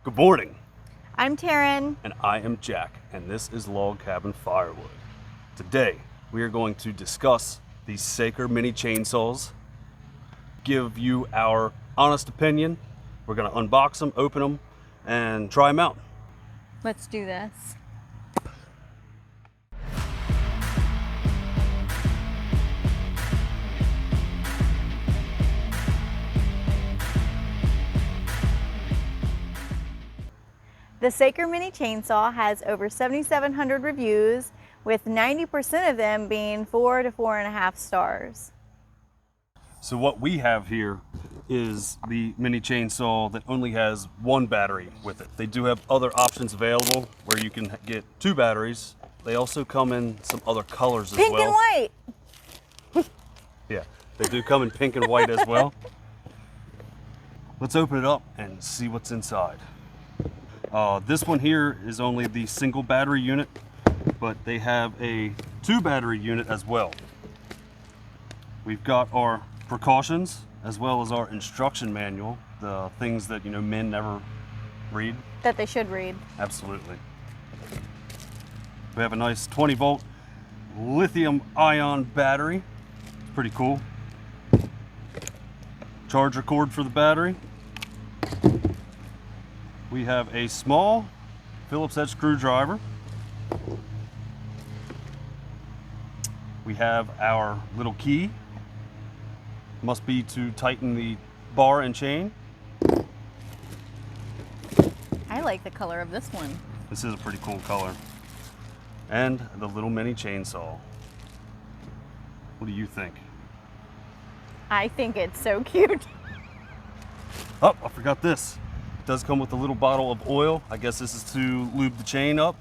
Good morning, I'm Taryn. and I am Jack, and this is Log Cabin Firewood. Today, we are going to discuss these Saker mini chainsaws, give you our honest opinion. We're going to unbox them, open them, and try them out. Let's do this. The Saker Mini Chainsaw has over 7,700 reviews, with 90% of them being 4 to 4.5 stars. So what we have here is the mini chainsaw that only has one battery with it. They do have other options available where you can get 2 batteries. They also come in some other colors as well. Pink and white! Yeah, they do come in pink and white as well. Let's open it up and see what's inside. This one here is only the single battery unit, but they have a 2 battery unit as well. We've got our precautions as well as our instruction manual, the things that men never read. That they should read. Absolutely. We have a nice 20 volt lithium ion battery. It's pretty cool. Charger cord for the battery. We have a small Phillips head screwdriver. We have our little key. Must be to tighten the bar and chain. I like the color of this one. This is a pretty cool color. And the little mini chainsaw. What do you think? I think it's so cute. Oh, I forgot this. It does come with a little bottle of oil. I guess this is to lube the chain up.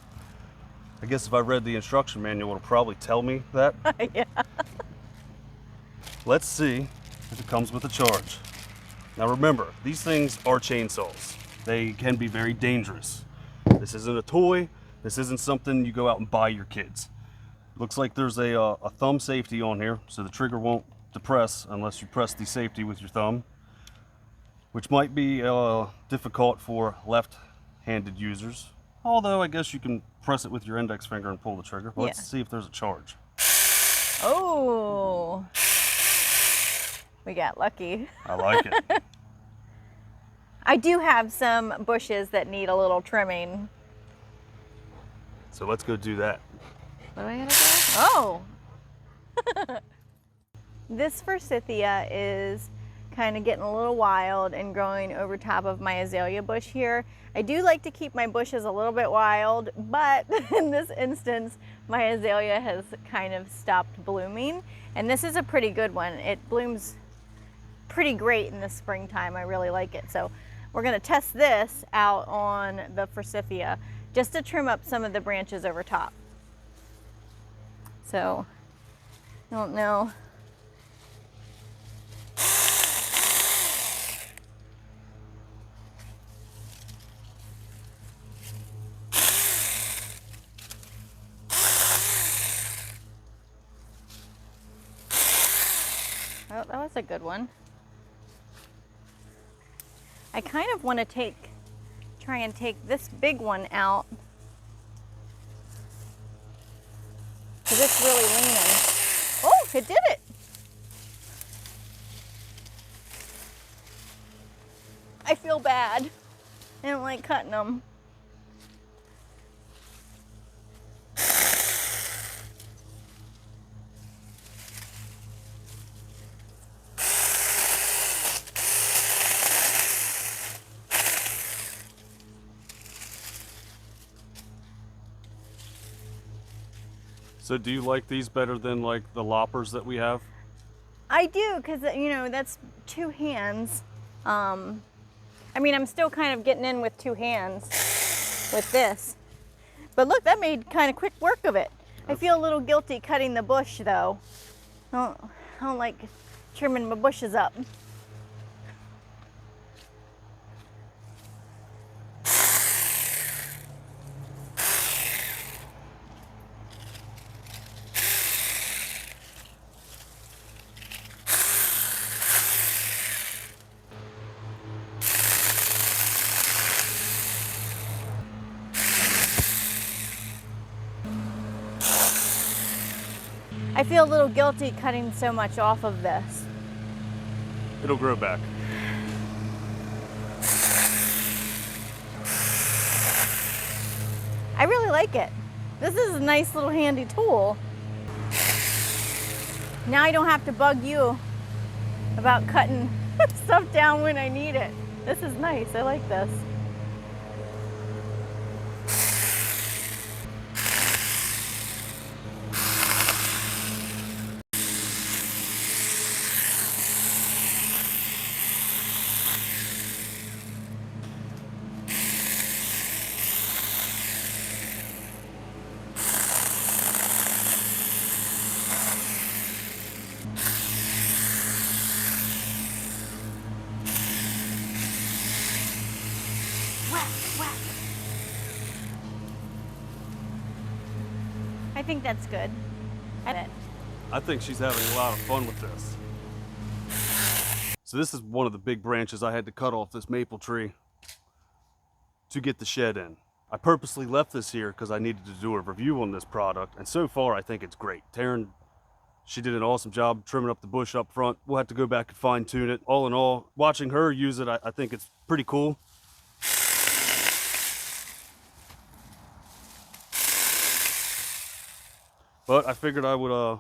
I guess if I read the instruction manual, it'll probably tell me that. Yeah. Let's see if it comes with a charge. Now remember, these things are chainsaws. They can be very dangerous. This isn't a toy. This isn't something you go out and buy your kids. Looks like there's a thumb safety on here, so the trigger won't depress unless you press the safety with your thumb, which might be difficult for left-handed users. Although I guess you can press it with your index finger and pull the trigger. Let's see if there's a charge. Oh, we got lucky. I like it. I do have some bushes that need a little trimming. So let's go do that. What do I gotta do? Oh! This forsythia is kind of getting a little wild and growing over top of my azalea bush here. I do like to keep my bushes a little bit wild, but in this instance, my azalea has kind of stopped blooming. And this is a pretty good one. It blooms pretty great in the springtime. I really like it. So we're gonna test this out on the forsythia just to trim up some of the branches over top. So, I don't know. Oh, that was a good one. I kind of want to try and take this big one out, because it's really leaning. Oh, it did it. I feel bad. I don't like cutting them. So do you like these better than like the loppers that we have? I do, because that's 2 hands. I mean, I'm still kind of getting in with 2 hands with this. But look, that made kind of quick work of it. I feel a little guilty cutting the bush though. I don't like trimming my bushes up. I feel a little guilty cutting so much off of this. It'll grow back. I really like it. This is a nice little handy tool. Now I don't have to bug you about cutting stuff down when I need it. This is nice, I like this. I think that's good. I think she's having a lot of fun with this. So this is one of the big branches I had to cut off this maple tree to get the shed in. I purposely left this here because I needed to do a review on this product, and so far I think it's great. Taryn, she did an awesome job trimming up the bush up front. We'll have to go back and fine tune it. All in all, watching her use it, I think it's pretty cool. But I figured I would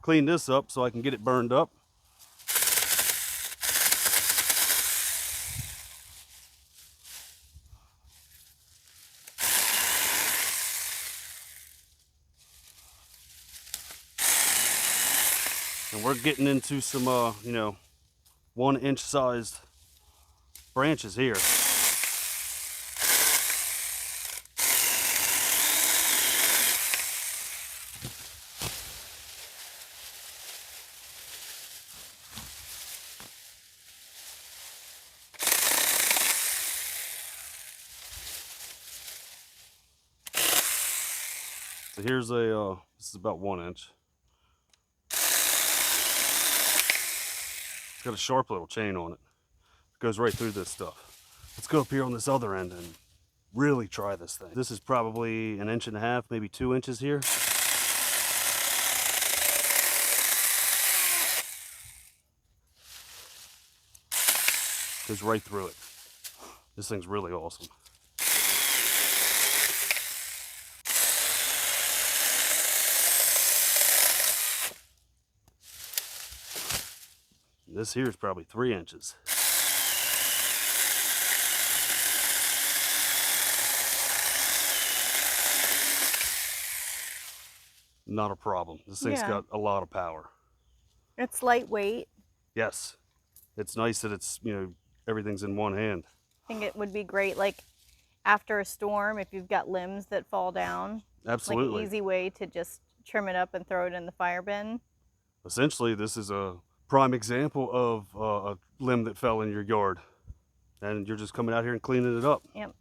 clean this up so I can get it burned up. And we're getting into some, 1-inch sized branches here. So here's a, this is about 1 inch. It's got a sharp little chain on it. It goes right through this stuff. Let's go up here on this other end and really try this thing. This is probably 1.5 inches, maybe 2 inches here. Goes right through it. This thing's really awesome. This here is probably 3 inches. Not a problem. This thing's got a lot of power. It's lightweight. Yes. It's nice that it's, everything's in one hand. I think it would be great, like after a storm, if you've got limbs that fall down. Absolutely. Like an easy way to just trim it up and throw it in the fire bin. Essentially, this is a prime example of a limb that fell in your yard. And you're just coming out here and cleaning it up. Yep.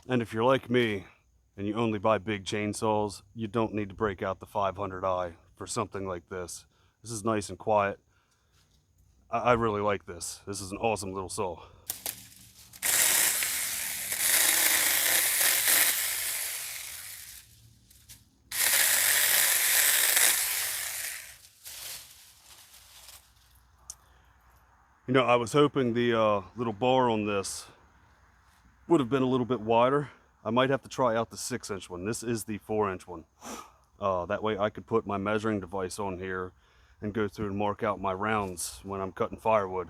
And if you're like me and you only buy big chainsaws, you don't need to break out the 500i for something like this. This is nice and quiet. I really like this. This is an awesome little saw. I was hoping the little bar on this would have been a little bit wider. I might have to try out the 6-inch one. This is the 4-inch one. That way I could put my measuring device on here and go through and mark out my rounds when I'm cutting firewood.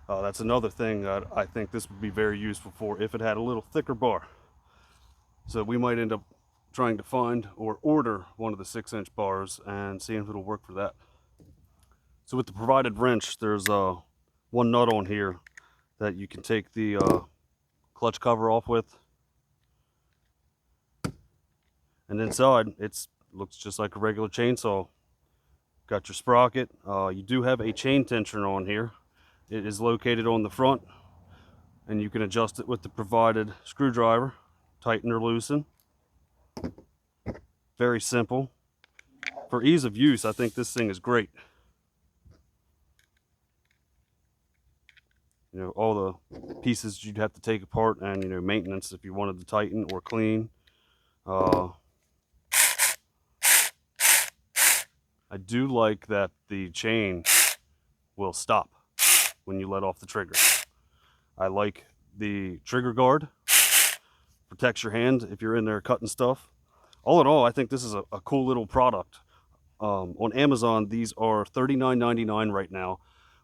That's another thing that I think this would be very useful for if it had a little thicker bar. So we might end up trying to find or order one of the 6-inch bars and seeing if it'll work for that. So with the provided wrench, there's one nut on here that you can take the clutch cover off with. And inside, it looks just like a regular chainsaw. Got your sprocket. You do have a chain tensioner on here. It is located on the front, and you can adjust it with the provided screwdriver, tighten or loosen. Very simple. For ease of use, I think this thing is great. You know, all the pieces you'd have to take apart, and, you know, maintenance if you wanted to tighten or clean. I do like that the chain will stop when you let off the trigger. I like the trigger guard, protects your hand if you're in there cutting stuff. All in all, I think this is a cool little product. On Amazon, these are $39.99 right now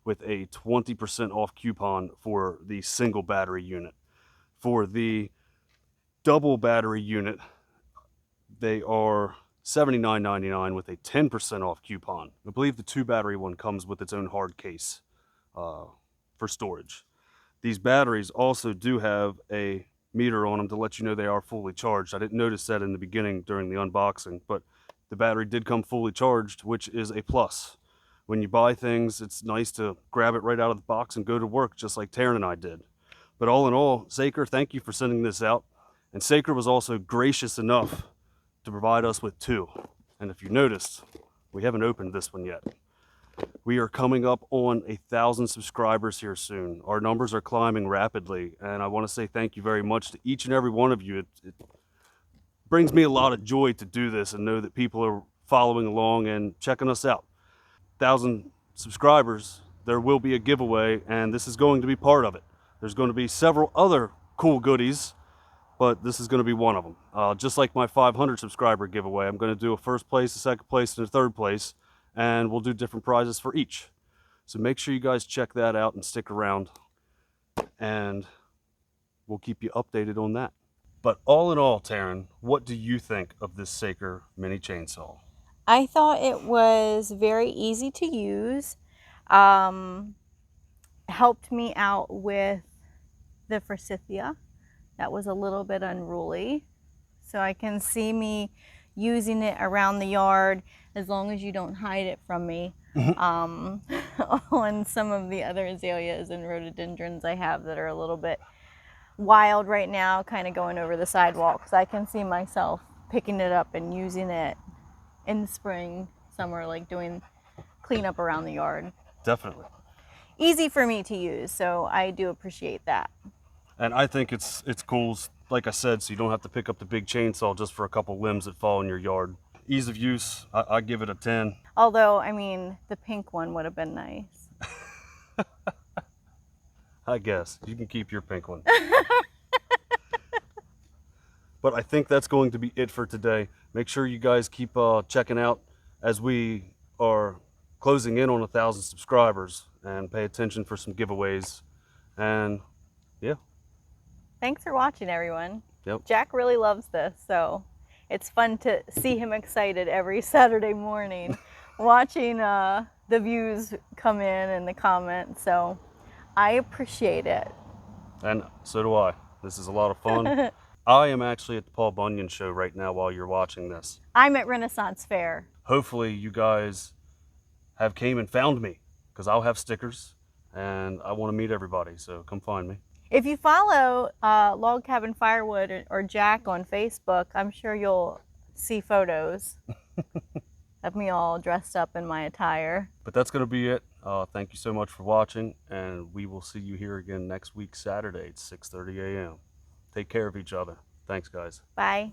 with a 20% off coupon for the single battery unit. For the double battery unit, they are $79.99 with a 10% off coupon. I believe the 2 battery one comes with its own hard case for storage. These batteries also do have a meter on them to let you know they are fully charged. I didn't notice that in the beginning during the unboxing, but the battery did come fully charged, which is a plus. When you buy things, it's nice to grab it right out of the box and go to work, just like Taryn and I did. But all in all, Saker, thank you for sending this out. And Saker was also gracious enough to provide us with 2. And if you noticed, we haven't opened this one yet. We are coming up on 1,000 subscribers here soon. Our numbers are climbing rapidly, and I want to say thank you very much to each and every one of you. It brings me a lot of joy to do this and know that people are following along and checking us out. 1,000 subscribers, there will be a giveaway, and this is going to be part of it. There's going to be several other cool goodies, but this is going to be one of them. Just like my 500 subscriber giveaway, I'm going to do a first place, a second place, and a third place, and we'll do different prizes for each. So make sure you guys check that out and stick around, and we'll keep you updated on that. But all in all, Taryn, what do you think of this Saker mini chainsaw? I thought it was very easy to use. Helped me out with the forsythia. That was a little bit unruly. So I can see me using it around the yard as long as you don't hide it from me. On some of the other azaleas and rhododendrons I have that are a little bit wild right now, kind of going over the sidewalks. I can see myself picking it up and using it in the spring, summer, like doing cleanup around the yard. Definitely. Easy for me to use, so I do appreciate that. And I think it's cool, like I said, so you don't have to pick up the big chainsaw just for a couple limbs that fall in your yard. Ease of use, I give it a 10. Although, I mean, the pink one would have been nice. I guess. You can keep your pink one. But I think that's going to be it for today. Make sure you guys keep checking out as we are closing in on 1,000 subscribers, and pay attention for some giveaways. And yeah. Thanks for watching, everyone. Yep. Jack really loves this, so it's fun to see him excited every Saturday morning watching the views come in and the comments. So I appreciate it. And so do I. This is a lot of fun. I am actually at the Paul Bunyan show right now while you're watching this. I'm at Renaissance Fair. Hopefully you guys have came and found me, because I'll have stickers and I want to meet everybody, so come find me. If you follow Log Cabin Firewood or Jack on Facebook, I'm sure you'll see photos of me all dressed up in my attire. But that's going to be it. Thank you so much for watching, and we will see you here again next week, Saturday at 6:30 a.m. Take care of each other. Thanks, guys. Bye.